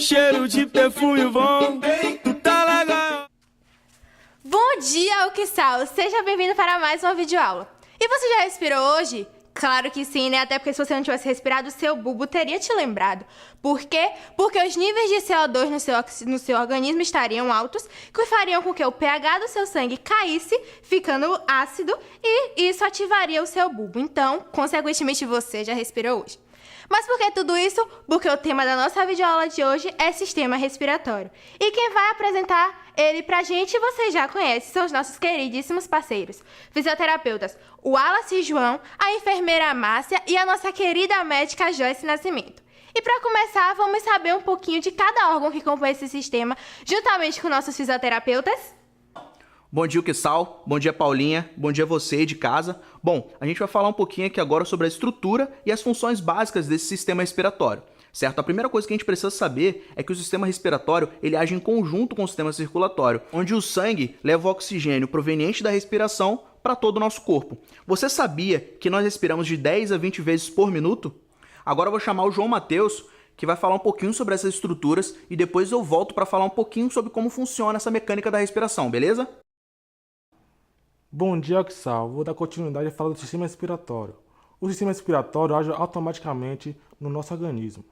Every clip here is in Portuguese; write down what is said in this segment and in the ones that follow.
cheiro de perfume bom, tu tá legal. Bom dia, Uxal! Seja bem-vindo para mais uma videoaula. E você já respirou hoje? Claro que sim, né? Até porque se você não tivesse respirado, seu bulbo teria te lembrado. Por quê? Porque os níveis de CO2 no seu organismo estariam altos, que fariam com que o pH do seu sangue caísse, ficando ácido, e isso ativaria o seu bulbo. Então, consequentemente, você já respirou hoje. Mas por que tudo isso? Porque o tema da nossa videoaula de hoje é sistema respiratório. E quem vai apresentar ele pra gente, vocês já conhecem, são os nossos queridíssimos parceiros. Fisioterapeutas, o Wallace João, a enfermeira Márcia e a nossa querida médica Joyce Nascimento. E para começar, vamos saber um pouquinho de cada órgão que compõe esse sistema, juntamente com nossos fisioterapeutas. Bom dia, Uxal. Bom dia, Paulinha. Bom dia você aí de casa. Bom, a gente vai falar um pouquinho aqui agora sobre a estrutura e as funções básicas desse sistema respiratório, certo? A primeira coisa que a gente precisa saber é que o sistema respiratório ele age em conjunto com o sistema circulatório, onde o sangue leva o oxigênio proveniente da respiração para todo o nosso corpo. Você sabia que nós respiramos de 10 a 20 vezes por minuto? Agora eu vou chamar o João Matheus, que vai falar um pouquinho sobre essas estruturas e depois eu volto para falar um pouquinho sobre como funciona essa mecânica da respiração, beleza? Bom dia, Uxal. Vou dar continuidade a falar do sistema respiratório. O sistema respiratório age automaticamente no nosso organismo.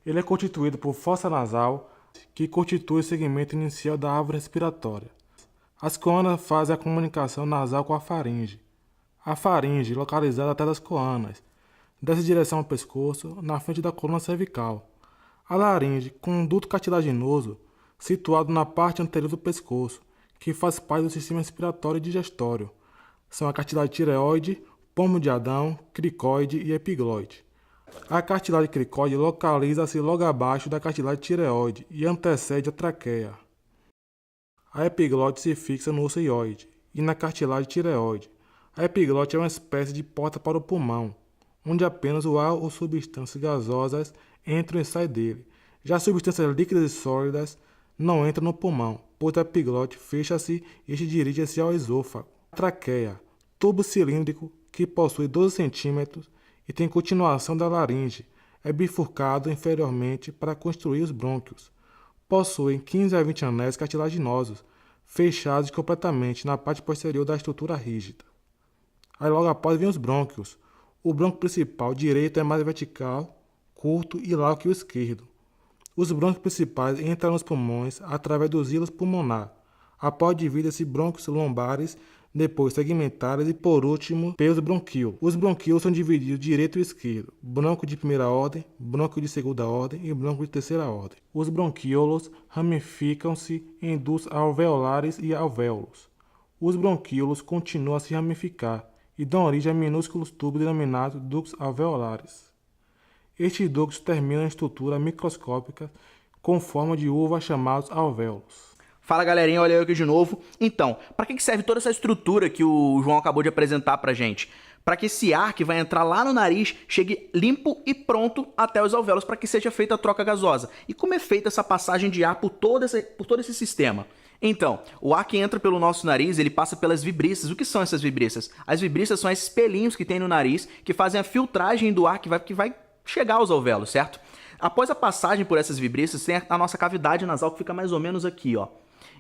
Ele é constituído por fossa nasal, que constitui o segmento inicial da árvore respiratória. As coanas fazem a comunicação nasal com a faringe. A faringe, localizada atrás das coanas, desce em direção ao pescoço, na frente da coluna cervical. A laringe, conduto cartilaginoso, situado na parte anterior do pescoço, que faz parte do sistema respiratório e digestório. São a cartilagem tireoide, pomo de Adão, cricoide e epigloide. A cartilagem cricoide localiza-se logo abaixo da cartilagem tireoide e antecede a traqueia. A epiglote se fixa no osso hioide e na cartilagem tireoide. A epiglote é uma espécie de porta para o pulmão, onde apenas o ar ou substâncias gasosas entram e saem dele. Já substâncias líquidas e sólidas não entram no pulmão, pois a epiglote fecha-se e se dirige-se ao esôfago. A traqueia, tubo cilíndrico que possui 12 centímetros e tem continuação da laringe, é bifurcado inferiormente para construir os brônquios. Possui 15 a 20 anéis cartilaginosos, fechados completamente na parte posterior da estrutura rígida. Aí logo após vem os brônquios. O brônquio principal direito é mais vertical, curto e largo que o esquerdo. Os brônquios principais entram nos pulmões através dos hilos pulmonar. Após dividem-se brônquios lombares, depois segmentares e por último pelos bronquíolos. Os bronquíolos são divididos direito e esquerdo, brônquio de primeira ordem, brônquio de segunda ordem e brônquio de terceira ordem. Os bronquíolos ramificam-se em dutos alveolares e alvéolos. Os bronquíolos continuam a se ramificar e dão origem a minúsculos tubos denominados ductos alveolares. Estes ductos terminam em estrutura microscópica com forma de uva chamados alvéolos. Fala galerinha, olha eu aqui de novo. Então, para que serve toda essa estrutura que o João acabou de apresentar pra gente? Para que esse ar que vai entrar lá no nariz chegue limpo e pronto até os alvéolos, para que seja feita a troca gasosa. E como é feita essa passagem de ar por todo esse sistema? Então, o ar que entra pelo nosso nariz, ele passa pelas vibriças. O que são essas vibriças? As vibriças são esses pelinhos que tem no nariz, que fazem a filtragem do ar que vai chegar aos alvéolos, certo? Após a passagem por essas vibriças, tem a nossa cavidade nasal que fica mais ou menos aqui, ó.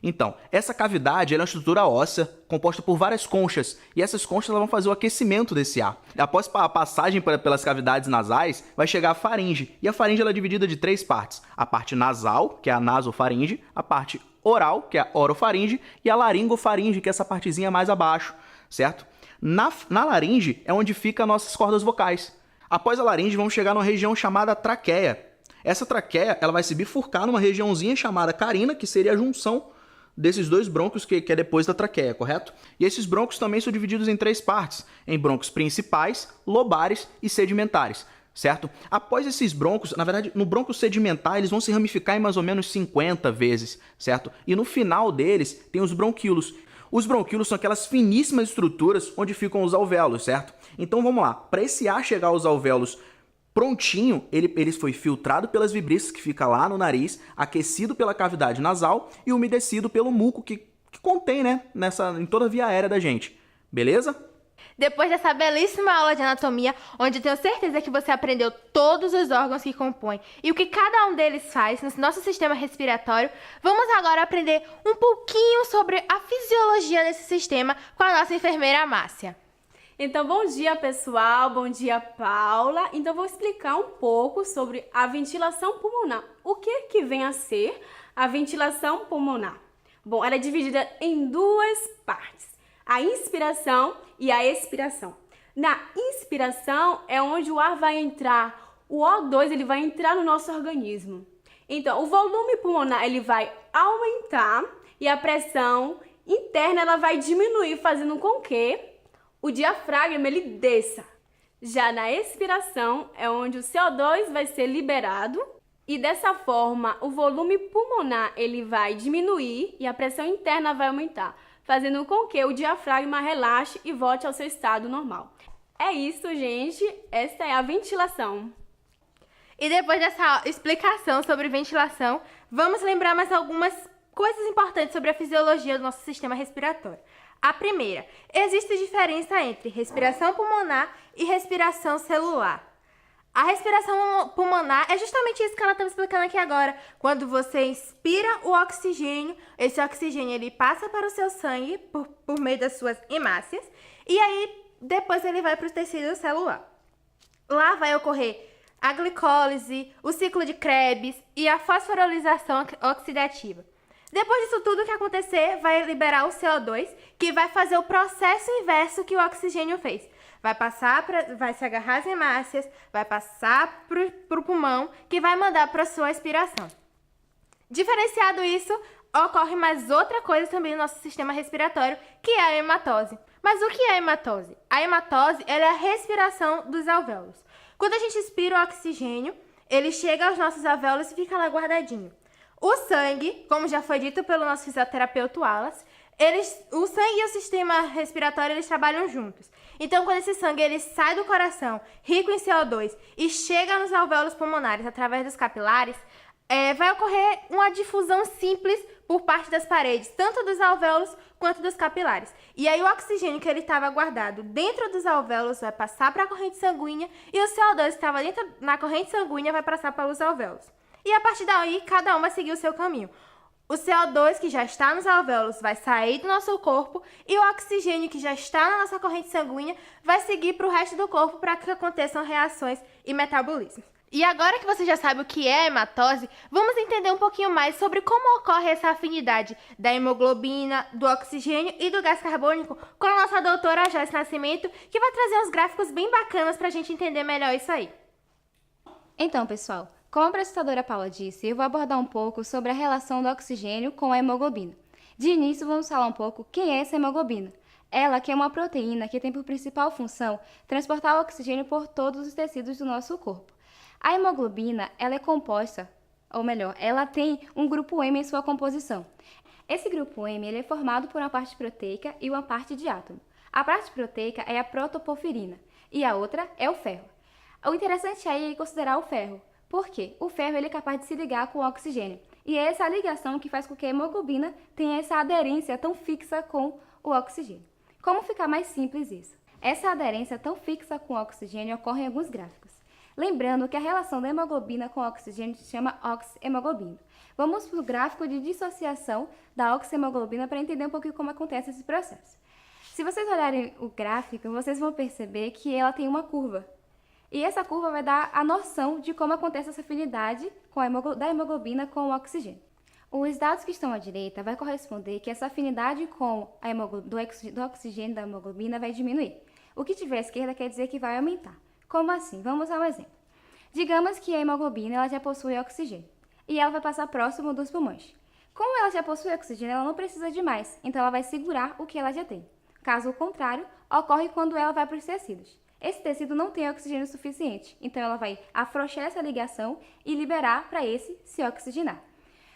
Então, essa cavidade é uma estrutura óssea composta por várias conchas, e essas conchas vão fazer o aquecimento desse ar. Após a passagem pelas cavidades nasais, vai chegar a faringe, e a faringe ela é dividida de 3 partes. A parte nasal, que é a nasofaringe, a parte oral, que é a orofaringe, e a laringofaringe, que é essa partezinha mais abaixo, certo? Na laringe é onde ficam as nossas cordas vocais. Após a laringe, vamos chegar numa região chamada traqueia. Essa traqueia ela vai se bifurcar numa regiãozinha chamada carina, que seria a junção desses dois brônquios que é depois da traqueia, correto? E esses brônquios também são divididos em 3 partes, em brônquios principais, lobares e sedimentares, certo? Após esses brônquios, na verdade, no brônquio sedimentar, eles vão se ramificar em mais ou menos 50 vezes, certo? E no final deles tem os bronquíolos. Os bronquíolos são aquelas finíssimas estruturas onde ficam os alvéolos, certo? Então vamos lá, para esse ar chegar aos alvéolos prontinho, ele foi filtrado pelas vibriças que fica lá no nariz, aquecido pela cavidade nasal e umedecido pelo muco que contém, né, em toda a via aérea da gente. Beleza? Depois dessa belíssima aula de anatomia, onde eu tenho certeza que você aprendeu todos os órgãos que compõem e o que cada um deles faz no nosso sistema respiratório, vamos agora aprender um pouquinho sobre a fisiologia desse sistema com a nossa enfermeira Márcia. Então, bom dia, pessoal. Bom dia, Paula. Então, vou explicar um pouco sobre a ventilação pulmonar. O que vem a ser a ventilação pulmonar? Bom, ela é dividida em duas partes. A inspiração e a expiração. Na inspiração é onde o ar vai entrar, o O2 ele vai entrar no nosso organismo. Então, o volume pulmonar ele vai aumentar e a pressão interna ela vai diminuir, fazendo com que o diafragma ele desça. Já na expiração é onde o CO2 vai ser liberado e dessa forma o volume pulmonar ele vai diminuir e a pressão interna vai aumentar, fazendo com que o diafragma relaxe e volte ao seu estado normal. É isso, gente. Esta é a ventilação. E depois dessa explicação sobre ventilação, vamos lembrar mais algumas coisas importantes sobre a fisiologia do nosso sistema respiratório. A primeira, existe diferença entre respiração pulmonar e respiração celular. A respiração pulmonar é justamente isso que ela estava explicando aqui agora. Quando você inspira o oxigênio, esse oxigênio ele passa para o seu sangue por meio das suas hemácias e aí depois ele vai para o tecido celular. Lá vai ocorrer a glicólise, o ciclo de Krebs e a fosforilização oxidativa. Depois disso tudo que acontecer, vai liberar o CO2, que vai fazer o processo inverso que o oxigênio fez. Vai se agarrar às hemácias, vai passar para o pulmão, que vai mandar para a sua expiração. Diferenciado isso, ocorre mais outra coisa também no nosso sistema respiratório, que é a hematose. Mas o que é a hematose? A hematose ela é a respiração dos alvéolos. Quando a gente inspira o oxigênio, ele chega aos nossos alvéolos e fica lá guardadinho. O sangue, como já foi dito pelo nosso fisioterapeuta Wallace, o sangue e o sistema respiratório eles trabalham juntos. Então, quando esse sangue ele sai do coração, rico em CO2, e chega nos alvéolos pulmonares através dos capilares, vai ocorrer uma difusão simples por parte das paredes, tanto dos alvéolos quanto dos capilares. E aí o oxigênio que ele estava guardado dentro dos alvéolos vai passar para a corrente sanguínea e o CO2 que estava na corrente sanguínea vai passar para os alvéolos. E a partir daí, cada um vai seguir o seu caminho. O CO2 que já está nos alvéolos vai sair do nosso corpo e o oxigênio que já está na nossa corrente sanguínea vai seguir para o resto do corpo para que aconteçam reações e metabolismos. E agora que você já sabe o que é a hematose, vamos entender um pouquinho mais sobre como ocorre essa afinidade da hemoglobina, do oxigênio e do gás carbônico com a nossa doutora Joyce Nascimento, que vai trazer uns gráficos bem bacanas para a gente entender melhor isso aí. Então, pessoal, como a apresentadora Paula disse, eu vou abordar um pouco sobre a relação do oxigênio com a hemoglobina. De início, vamos falar um pouco quem é essa hemoglobina. Ela que é uma proteína que tem por principal função transportar o oxigênio por todos os tecidos do nosso corpo. A hemoglobina, ela é composta, ou melhor, ela tem um grupo M em sua composição. Esse grupo M ele é formado por uma parte proteica e uma parte de átomo. A parte proteica é a protoporfirina e a outra é o ferro. O interessante aí é considerar o ferro. Por quê? O ferro ele é capaz de se ligar com o oxigênio. E é essa ligação que faz com que a hemoglobina tenha essa aderência tão fixa com o oxigênio. Como ficar mais simples isso? Essa aderência tão fixa com o oxigênio ocorre em alguns gráficos. Lembrando que a relação da hemoglobina com o oxigênio se chama oxihemoglobina. Vamos para o gráfico de dissociação da oxihemoglobina para entender um pouquinho como acontece esse processo. Se vocês olharem o gráfico, vocês vão perceber que ela tem uma curva. E essa curva vai dar a noção de como acontece essa afinidade da hemoglobina com o oxigênio. Os dados que estão à direita vai corresponder que essa afinidade com do oxigênio da hemoglobina vai diminuir. O que tiver à esquerda quer dizer que vai aumentar. Como assim? Vamos ao exemplo. Digamos que a hemoglobina ela já possui oxigênio e ela vai passar próximo dos pulmões. Como ela já possui oxigênio, ela não precisa de mais, então ela vai segurar o que ela já tem. Caso contrário, ocorre quando ela vai para os tecidos. Esse tecido não tem oxigênio suficiente, então ela vai afrouxar essa ligação e liberar para esse se oxigenar.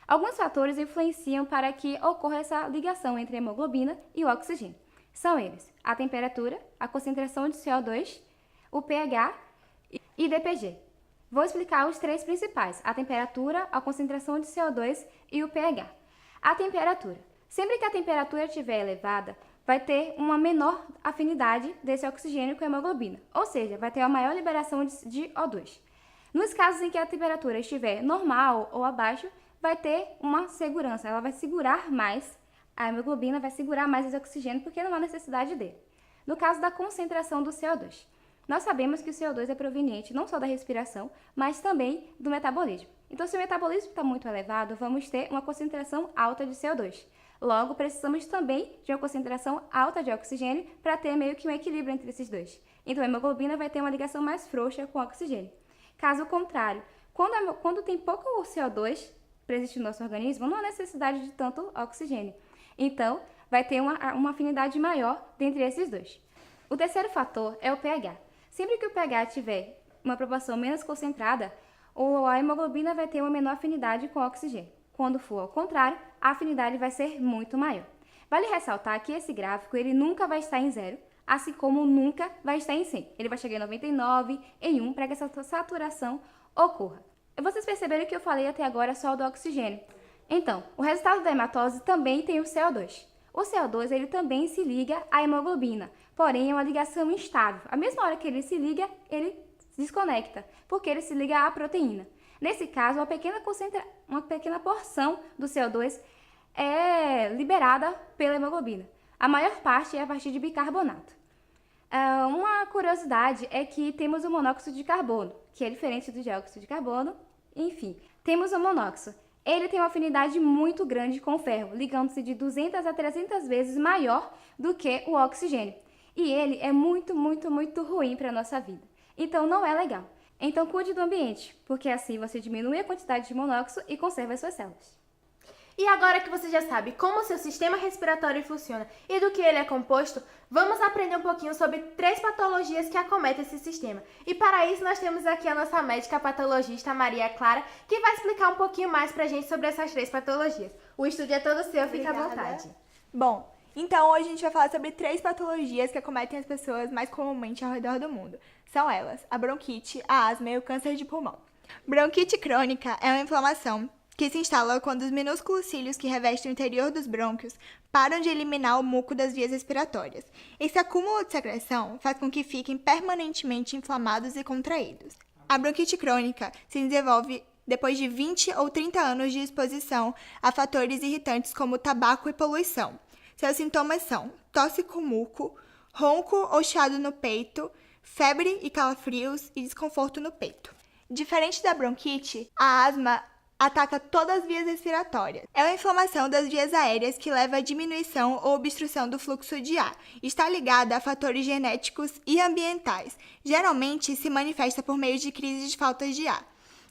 Alguns fatores influenciam para que ocorra essa ligação entre a hemoglobina e o oxigênio. São eles: a temperatura, a concentração de CO2, o pH e DPG. Vou explicar os três principais: a temperatura, a concentração de CO2 e o pH. A temperatura. Sempre que a temperatura estiver elevada, vai ter uma menor afinidade desse oxigênio com a hemoglobina, ou seja, vai ter uma maior liberação de O2. Nos casos em que a temperatura estiver normal ou abaixo, vai ter uma segurança, ela vai segurar mais, a hemoglobina vai segurar mais esse oxigênio porque não há necessidade dele. No caso da concentração do CO2, nós sabemos que o CO2 é proveniente não só da respiração, mas também do metabolismo. Então, se o metabolismo está muito elevado, vamos ter uma concentração alta de CO2. Logo, precisamos também de uma concentração alta de oxigênio para ter meio que um equilíbrio entre esses dois. Então, a hemoglobina vai ter uma ligação mais frouxa com o oxigênio. Caso contrário, quando tem pouco CO2 presente no nosso organismo, não há necessidade de tanto oxigênio. Então, vai ter uma afinidade maior dentre esses dois. O terceiro fator é o pH. Sempre que o pH tiver uma proporção menos concentrada, a hemoglobina vai ter uma menor afinidade com o oxigênio. Quando for ao contrário, a afinidade vai ser muito maior. Vale ressaltar que esse gráfico ele nunca vai estar em 0, assim como nunca vai estar em 100. Ele vai chegar em 99, em 1, para que essa saturação ocorra. Vocês perceberam que eu falei até agora só do oxigênio. Então, o resultado da hematose também tem o CO2. O CO2 ele também se liga à hemoglobina, porém é uma ligação instável. A mesma hora que ele se liga, ele desconecta, porque ele se liga à proteína. Nesse caso, uma pequena porção do CO2 é liberada pela hemoglobina. A maior parte é a partir de bicarbonato. Uma curiosidade é que temos o monóxido de carbono, que é diferente do dióxido de carbono. Enfim, temos o monóxido. Ele tem uma afinidade muito grande com o ferro, ligando-se de 200 a 300 vezes maior do que o oxigênio. E ele é muito, muito, muito ruim para a nossa vida. Então, não é legal. Então, cuide do ambiente, porque assim você diminui a quantidade de monóxido e conserva as suas células. E agora que você já sabe como o seu sistema respiratório funciona e do que ele é composto, vamos aprender um pouquinho sobre 3 patologias que acometem esse sistema. E para isso nós temos aqui a nossa médica patologista Maria Clara, que vai explicar um pouquinho mais pra gente sobre essas 3 patologias. O estúdio é todo seu, fica à vontade. Bom, então hoje a gente vai falar sobre 3 patologias que acometem as pessoas mais comumente ao redor do mundo. São elas, a bronquite, a asma e o câncer de pulmão. Bronquite crônica é uma inflamação que se instala quando os minúsculos cílios que revestem o interior dos brônquios param de eliminar o muco das vias respiratórias. Esse acúmulo de secreção faz com que fiquem permanentemente inflamados e contraídos. A bronquite crônica se desenvolve depois de 20 ou 30 anos de exposição a fatores irritantes como tabaco e poluição. Seus sintomas são tosse com muco, ronco ou chiado no peito, febre e calafrios e desconforto no peito. Diferente da bronquite, a asma ataca todas as vias respiratórias. É uma inflamação das vias aéreas que leva à diminuição ou obstrução do fluxo de ar. Está ligada a fatores genéticos e ambientais. Geralmente se manifesta por meio de crises de falta de ar.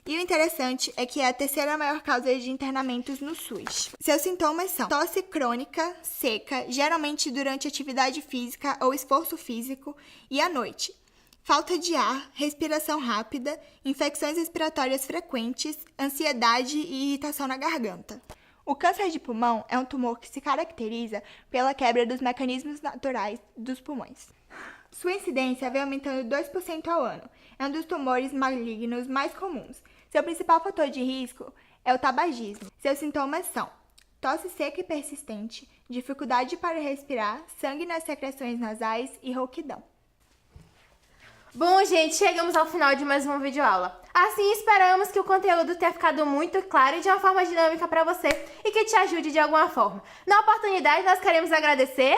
E o interessante é que é a terceira maior causa de internamentos no SUS. Seus sintomas são tosse crônica, seca, geralmente durante atividade física ou esforço físico, e à noite. Falta de ar, respiração rápida, infecções respiratórias frequentes, ansiedade e irritação na garganta. O câncer de pulmão é um tumor que se caracteriza pela quebra dos mecanismos naturais dos pulmões. Sua incidência vem aumentando 2% ao ano. É um dos tumores malignos mais comuns. Seu principal fator de risco é o tabagismo. Seus sintomas são tosse seca e persistente, dificuldade para respirar, sangue nas secreções nasais e rouquidão. Bom, gente, chegamos ao final de mais uma videoaula. Assim, esperamos que o conteúdo tenha ficado muito claro e de uma forma dinâmica para você e que te ajude de alguma forma. Na oportunidade, nós queremos agradecer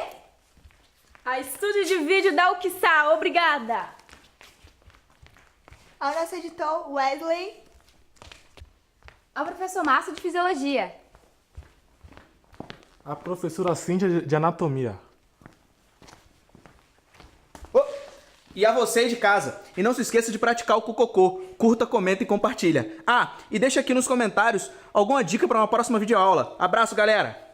A Estúdio de Vídeo da UXA, obrigada! Ao nosso editor Wesley, Ao professor Márcio de Fisiologia. A professora Cíntia de Anatomia. E a você aí de casa. E não se esqueça de praticar o cucocô. Curta, comenta e compartilha. Ah, e deixa aqui nos comentários alguma dica para uma próxima videoaula. Abraço, galera!